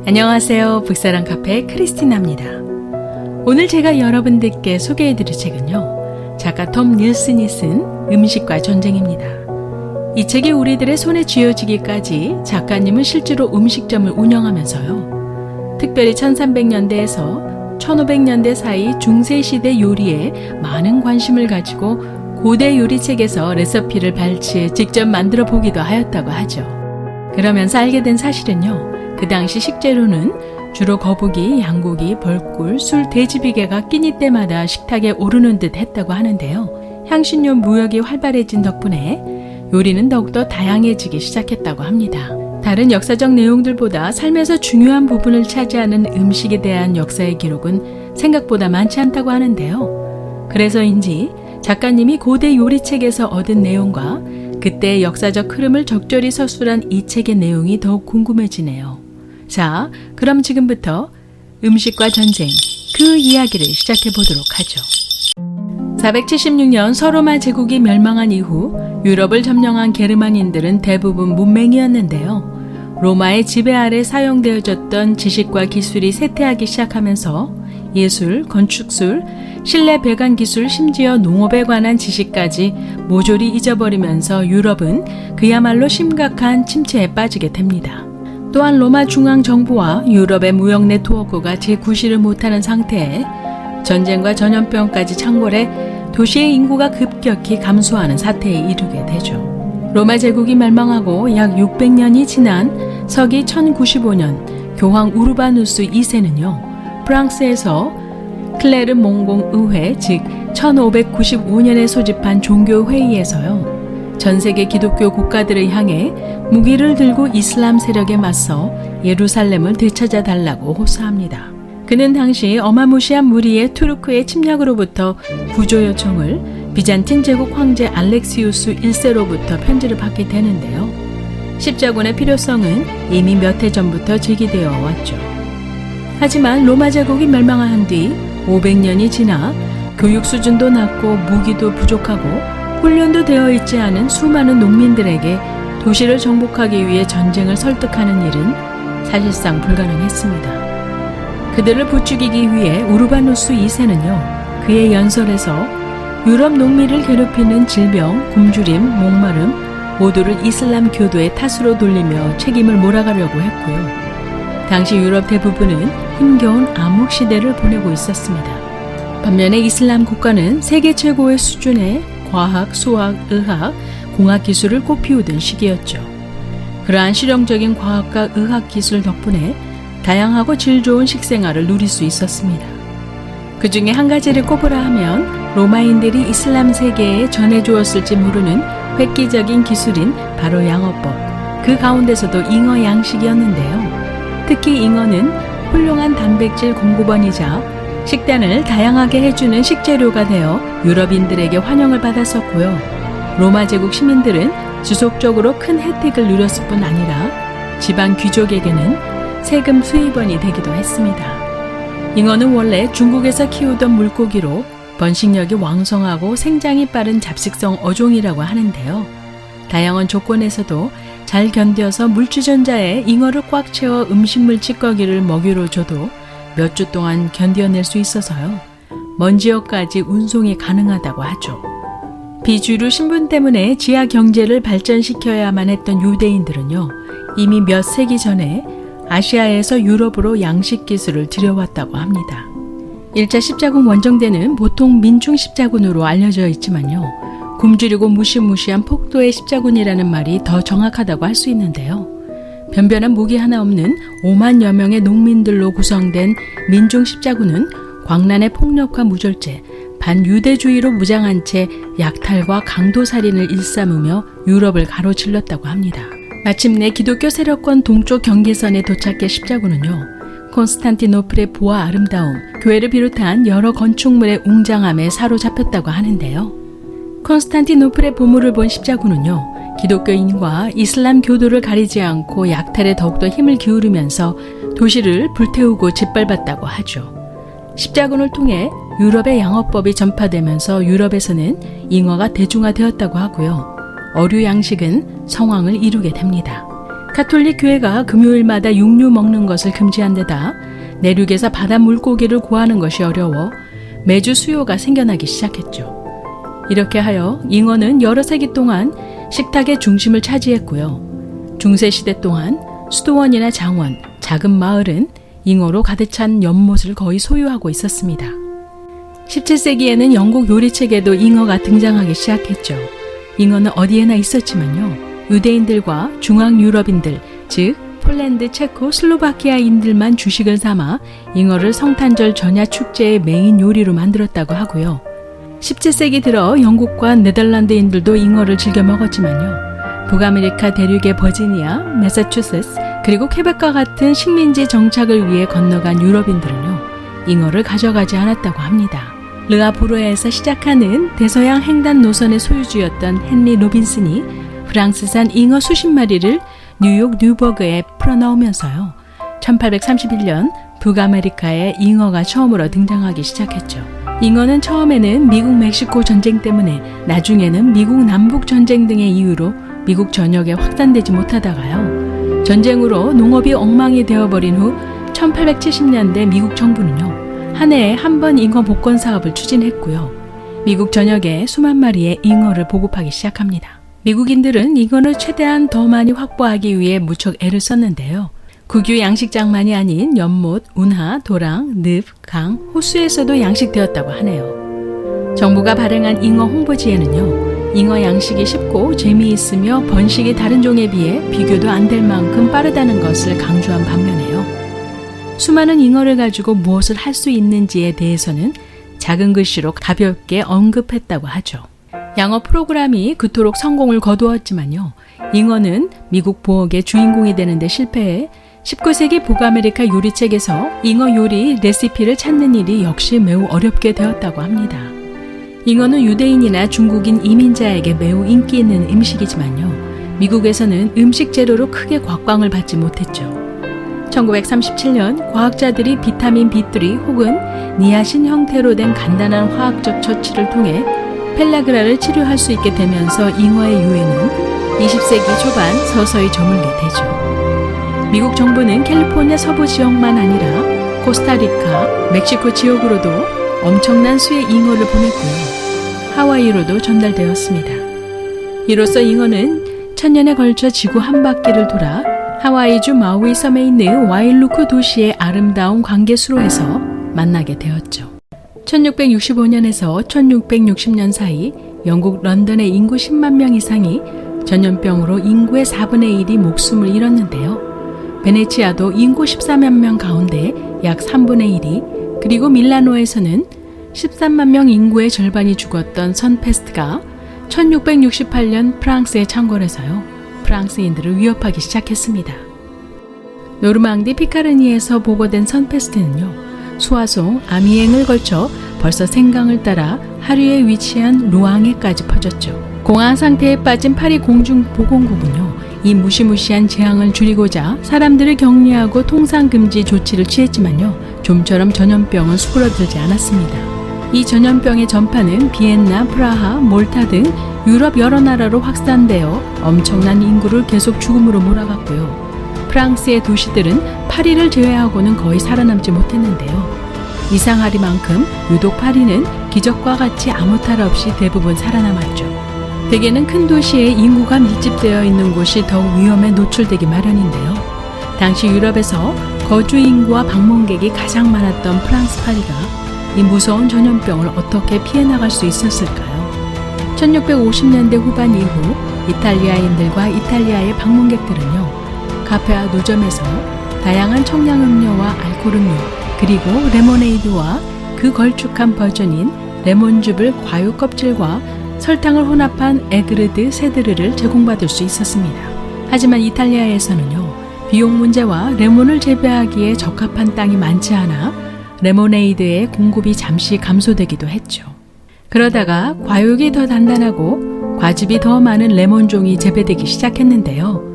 안녕하세요. 북사랑 카페 크리스티나입니다. 오늘 제가 여러분들께 소개해드릴 책은요, 작가 톰 닐슨이 쓴 음식과 전쟁입니다. 이 책이 우리들의 손에 쥐어지기까지 작가님은 실제로 음식점을 운영하면서요, 특별히 1300년대에서 1500년대 사이 중세시대 요리에 많은 관심을 가지고 고대 요리책에서 레시피를 발췌해 직접 만들어 보기도 하였다고 하죠. 그러면서 알게 된 사실은요, 그 당시 식재료는 주로 거북이, 양고기, 벌꿀, 술, 돼지비계가 끼니 때마다 식탁에 오르는 듯 했다고 하는데요. 향신료 무역이 활발해진 덕분에 요리는 더욱더 다양해지기 시작했다고 합니다. 다른 역사적 내용들보다 삶에서 중요한 부분을 차지하는 음식에 대한 역사의 기록은 생각보다 많지 않다고 하는데요. 그래서인지 작가님이 고대 요리책에서 얻은 내용과 그때의 역사적 흐름을 적절히 서술한 이 책의 내용이 더욱 궁금해지네요. 자, 그럼 지금부터 음식과 전쟁, 그 이야기를 시작해 보도록 하죠. 476년 서로마 제국이 멸망한 이후 유럽을 점령한 게르만인들은 대부분 문맹이었는데요. 로마의 지배 아래 사용되어졌던 지식과 기술이 쇠퇴하기 시작하면서 예술, 건축술, 실내 배관 기술, 심지어 농업에 관한 지식까지 모조리 잊어버리면서 유럽은 그야말로 심각한 침체에 빠지게 됩니다. 또한 로마 중앙정부와 유럽의 무역 네트워크가 제구실을 못하는 상태에 전쟁과 전염병까지 창궐해 도시의 인구가 급격히 감소하는 사태에 이르게 되죠. 로마 제국이 멸망하고 약 600년이 지난 서기 1095년 교황 우르바누스 2세는요, 프랑스에서 클레르 몽공 의회, 즉 1595년에 소집한 종교회의에서요, 전 세계 기독교 국가들을 향해 무기를 들고 이슬람 세력에 맞서 예루살렘을 되찾아 달라고 호소합니다. 그는 당시 어마무시한 무리의 투르크의 침략으로부터 구조 요청을 비잔틴 제국 황제 알렉시우스 1세로부터 편지를 받게 되는데요. 십자군의 필요성은 이미 몇 해 전부터 제기되어 왔죠. 하지만 로마 제국이 멸망한 뒤 500년이 지나 교육 수준도 낮고 무기도 부족하고 훈련도 되어 있지 않은 수많은 농민들에게 도시를 정복하기 위해 전쟁을 설득하는 일은 사실상 불가능했습니다. 그들을 부추기기 위해 우르바누스 2세는요, 그의 연설에서 유럽 농민을 괴롭히는 질병, 굶주림, 목마름 모두를 이슬람 교도의 탓으로 돌리며 책임을 몰아가려고 했고요. 당시 유럽 대부분은 힘겨운 암흑 시대를 보내고 있었습니다. 반면에 이슬람 국가는 세계 최고의 수준의 과학, 수학, 의학, 공학 기술을 꽃피우던 시기였죠. 그러한 실용적인 과학과 의학 기술 덕분에 다양하고 질 좋은 식생활을 누릴 수 있었습니다. 그 중에 한 가지를 꼽으라 하면 로마인들이 이슬람 세계에 전해주었을지 모르는 획기적인 기술인 바로 양어법, 그 가운데서도 잉어 양식이었는데요. 특히 잉어는 훌륭한 단백질 공급원이자 식단을 다양하게 해주는 식재료가 되어 유럽인들에게 환영을 받았었고요. 로마 제국 시민들은 지속적으로 큰 혜택을 누렸을 뿐 아니라 지방 귀족에게는 세금 수입원이 되기도 했습니다. 잉어는 원래 중국에서 키우던 물고기로 번식력이 왕성하고 생장이 빠른 잡식성 어종이라고 하는데요. 다양한 조건에서도 잘 견뎌서 물주전자에 잉어를 꽉 채워 음식물 찌꺼기를 먹이로 줘도 몇 주 동안 견뎌낼 수 있어서요, 먼 지역까지 운송이 가능하다고 하죠. 비주류 신분 때문에 지하 경제를 발전시켜야만 했던 유대인들은요, 이미 몇 세기 전에 아시아에서 유럽으로 양식 기술을 들여왔다고 합니다. 1차 십자군 원정대는 보통 민중 십자군으로 알려져 있지만요, 굶주리고 무시무시한 폭도의 십자군이라는 말이 더 정확하다고 할 수 있는데요. 변변한 무기 하나 없는 5만여 명의 농민들로 구성된 민중 십자군은 광란의 폭력과 무절제, 반유대주의로 무장한 채 약탈과 강도살인을 일삼으며 유럽을 가로질렀다고 합니다. 마침내 기독교 세력권 동쪽 경계선에 도착해 십자군은요, 콘스탄티노플의 부와 아름다움, 교회를 비롯한 여러 건축물의 웅장함에 사로잡혔다고 하는데요. 콘스탄티노플의 보물을 본 십자군은요, 기독교인과 이슬람 교도를 가리지 않고 약탈에 더욱더 힘을 기울이면서 도시를 불태우고 짓밟았다고 하죠. 십자군을 통해 유럽의 양어법이 전파되면서 유럽에서는 잉어가 대중화되었다고 하고요. 어류 양식은 성황을 이루게 됩니다. 가톨릭 교회가 금요일마다 육류 먹는 것을 금지한 데다 내륙에서 바다 물고기를 구하는 것이 어려워 매주 수요가 생겨나기 시작했죠. 이렇게 하여 잉어는 여러 세기 동안 식탁의 중심을 차지했고요. 중세시대 동안 수도원이나 장원, 작은 마을은 잉어로 가득 찬 연못을 거의 소유하고 있었습니다. 17세기에는 영국 요리책에도 잉어가 등장하기 시작했죠. 잉어는 어디에나 있었지만요. 유대인들과 중앙 유럽인들, 즉 폴란드, 체코, 슬로바키아인들만 주식을 삼아 잉어를 성탄절 전야 축제의 메인 요리로 만들었다고 하고요. 17세기 들어 영국과 네덜란드인들도 잉어를 즐겨 먹었지만요. 북아메리카 대륙의 버지니아, 매사추세츠, 그리고 퀘벡과 같은 식민지 정착을 위해 건너간 유럽인들은요. 잉어를 가져가지 않았다고 합니다. 르아보르에서 시작하는 대서양 횡단 노선의 소유주였던 헨리 로빈슨이 프랑스산 잉어 수십 마리를 뉴욕 뉴버그에 풀어넣으면서요. 1831년 북아메리카에 잉어가 처음으로 등장하기 시작했죠. 잉어는 처음에는 미국 멕시코 전쟁 때문에 나중에는 미국 남북 전쟁 등의 이유로 미국 전역에 확산되지 못하다가요. 전쟁으로 농업이 엉망이 되어버린 후 1870년대 미국 정부는요. 한 해에 한 번 잉어 복권 사업을 추진했고요. 미국 전역에 수만 마리의 잉어를 보급하기 시작합니다. 미국인들은 잉어를 최대한 더 많이 확보하기 위해 무척 애를 썼는데요. 국유 양식장만이 아닌 연못, 운하, 도랑, 늪, 강, 호수에서도 양식되었다고 하네요. 정부가 발행한 잉어 홍보지에는요. 잉어 양식이 쉽고 재미있으며 번식이 다른 종에 비해 비교도 안 될 만큼 빠르다는 것을 강조한 반면에요. 수많은 잉어를 가지고 무엇을 할 수 있는지에 대해서는 작은 글씨로 가볍게 언급했다고 하죠. 양어 프로그램이 그토록 성공을 거두었지만요. 잉어는 미국 부엌의 주인공이 되는데 실패해 19세기 북아메리카 요리책에서 잉어 요리 레시피를 찾는 일이 역시 매우 어렵게 되었다고 합니다. 잉어는 유대인이나 중국인 이민자에게 매우 인기 있는 음식이지만요. 미국에서는 음식 재료로 크게 곽광을 받지 못했죠. 1937년 과학자들이 비타민 B3 혹은 니아신 형태로 된 간단한 화학적 처치를 통해 펠라그라를 치료할 수 있게 되면서 잉어의 유행은 20세기 초반 서서히 저물게 되죠. 미국 정부는 캘리포니아 서부 지역만 아니라 코스타리카, 멕시코 지역으로도 엄청난 수의 잉어를 보냈고요. 하와이로도 전달되었습니다. 이로써 잉어는 천년에 걸쳐 지구 한 바퀴를 돌아 하와이주 마우이 섬에 있는 와일루쿠 도시의 아름다운 관계수로에서 만나게 되었죠. 1665년에서 1660년 사이 영국 런던의 인구 10만 명 이상이 전염병으로 인구의 4분의 1이 목숨을 잃었는데요. 베네치아도 인구 14만 명 가운데 약 3분의 1이, 그리고 밀라노에서는 13만 명 인구의 절반이 죽었던 선페스트가 1668년 프랑스에 창궐해서요. 프랑스인들을 위협하기 시작했습니다. 노르망디 피카르니에서 보고된 선페스트는요. 수아송, 아미행을 걸쳐 벌써 생강을 따라 하류에 위치한 루앙에까지 퍼졌죠. 공황 상태에 빠진 파리 공중보건국은요. 이 무시무시한 재앙을 줄이고자 사람들을 격리하고 통상금지 조치를 취했지만요. 좀처럼 전염병은 수그러들지 않았습니다. 이 전염병의 전파는 비엔나, 프라하, 몰타 등 유럽 여러 나라로 확산되어 엄청난 인구를 계속 죽음으로 몰아갔고요. 프랑스의 도시들은 파리를 제외하고는 거의 살아남지 못했는데요. 이상하리만큼 유독 파리는 기적과 같이 아무 탈 없이 대부분 살아남았죠. 대개는 큰 도시에 인구가 밀집되어 있는 곳이 더욱 위험에 노출되기 마련인데요. 당시 유럽에서 거주 인구와 방문객이 가장 많았던 프랑스 파리가 이 무서운 전염병을 어떻게 피해 나갈 수 있었을까요? 1650년대 후반 이후 이탈리아인들과 이탈리아의 방문객들은요. 카페와 노점에서 다양한 청량음료와 알코올음료, 그리고 레모네이드와 그 걸쭉한 버전인 레몬즙을 과육 껍질과 설탕을 혼합한 에그르드 세드르를 제공받을 수 있었습니다. 하지만 이탈리아에서는요. 비용 문제와 레몬을 재배하기에 적합한 땅이 많지 않아 레모네이드의 공급이 잠시 감소되기도 했죠. 그러다가 과육이 더 단단하고 과즙이 더 많은 레몬종이 재배되기 시작했는데요.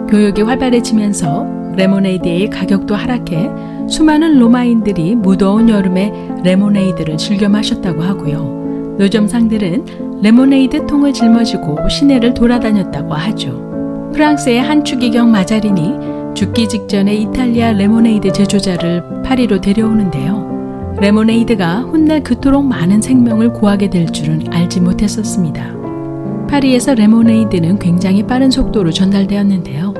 교육이 활발해지면서 레모네이드의 가격도 하락해 수많은 로마인들이 무더운 여름에 레모네이드를 즐겨 마셨다고 하고요. 노점상들은 레모네이드 통을 짊어지고 시내를 돌아다녔다고 하죠. 프랑스의 한 추기경 마자린이 죽기 직전에 이탈리아 레모네이드 제조자를 파리로 데려오는데요. 레모네이드가 훗날 그토록 많은 생명을 구하게 될 줄은 알지 못했었습니다. 파리에서 레모네이드는 굉장히 빠른 속도로 전달되었는데요.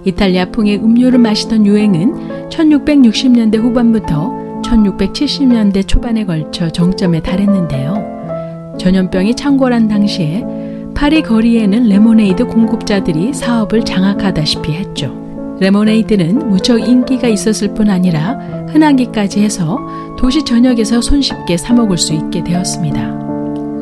이탈리아풍의 음료를 마시던 유행은 1660년대 후반부터 1670년대 초반에 걸쳐 정점에 달했는데요. 전염병이 창궐한 당시에 파리 거리에는 레모네이드 공급자들이 사업을 장악하다시피 했죠. 레모네이드는 무척 인기가 있었을 뿐 아니라 흔하기까지 해서 도시 전역에서 손쉽게 사 먹을 수 있게 되었습니다.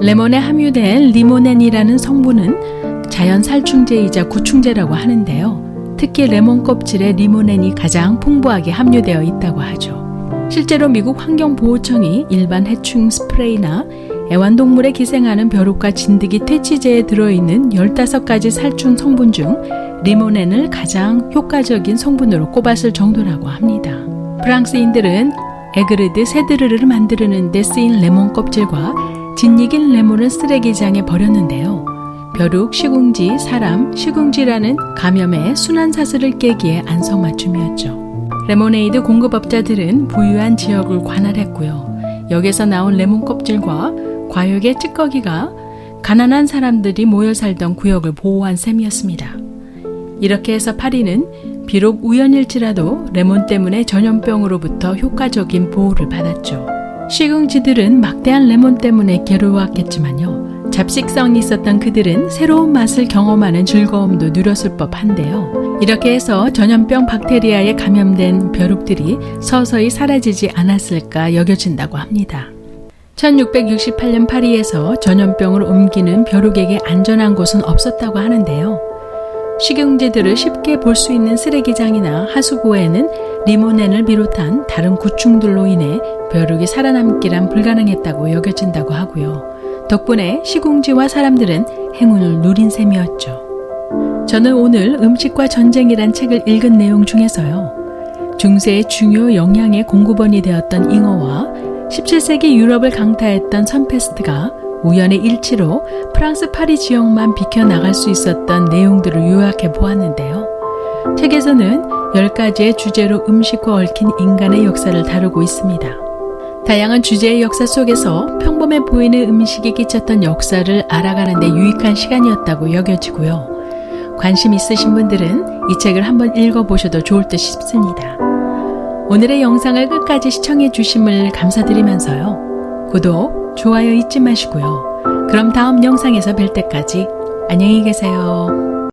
레몬에 함유된 리모넨이라는 성분은 자연 살충제이자 구충제라고 하는데요. 특히 레몬 껍질에 리모넨이 가장 풍부하게 함유되어 있다고 하죠. 실제로 미국 환경보호청이 일반 해충 스프레이나 애완동물에 기생하는 벼룩과 진드기 퇴치제에 들어있는 15가지 살충 성분 중 리모넨을 가장 효과적인 성분으로 꼽았을 정도라고 합니다. 프랑스인들은 에그르드 세드르를 만드는 데 쓰인 레몬 껍질과 진익인 레몬을 쓰레기장에 버렸는데요. 벼룩, 시궁지, 사람, 시궁지라는 감염의 순환 사슬을 깨기에 안성맞춤이었죠. 레모네이드 공급업자들은 부유한 지역을 관할했고요. 여기서 나온 레몬 껍질과 과육의 찌꺼기가 가난한 사람들이 모여 살던 구역을 보호한 셈이었습니다. 이렇게 해서 파리는 비록 우연일지라도 레몬 때문에 전염병으로부터 효과적인 보호를 받았죠. 시궁지들은 막대한 레몬 때문에 괴로워했겠지만요. 잡식성이 있었던 그들은 새로운 맛을 경험하는 즐거움도 누렸을 법한데요. 이렇게 해서 전염병 박테리아에 감염된 벼룩들이 서서히 사라지지 않았을까 여겨진다고 합니다. 1668년 파리에서 전염병을 옮기는 벼룩에게 안전한 곳은 없었다고 하는데요. 식용지들을 쉽게 볼 수 있는 쓰레기장이나 하수구에는 리모넨을 비롯한 다른 구충들로 인해 벼룩이 살아남기란 불가능했다고 여겨진다고 하고요. 덕분에 시궁지와 사람들은 행운을 누린 셈이었죠. 저는 오늘 음식과 전쟁이란 책을 읽은 내용 중에서요. 중세의 중요 영양의 공급원이 되었던 잉어와 17세기 유럽을 강타했던 선페스트가 우연의 일치로 프랑스 파리 지역만 비켜나갈 수 있었던 내용들을 요약해 보았는데요. 책에서는 10가지의 주제로 음식과 얽힌 인간의 역사를 다루고 있습니다. 다양한 주제의 역사 속에서 평범해 보이는 음식이 끼쳤던 역사를 알아가는 데 유익한 시간이었다고 여겨지고요. 관심 있으신 분들은 이 책을 한번 읽어보셔도 좋을 듯 싶습니다. 오늘의 영상을 끝까지 시청해 주심을 감사드리면서요. 구독, 좋아요 잊지 마시고요. 그럼 다음 영상에서 뵐 때까지 안녕히 계세요.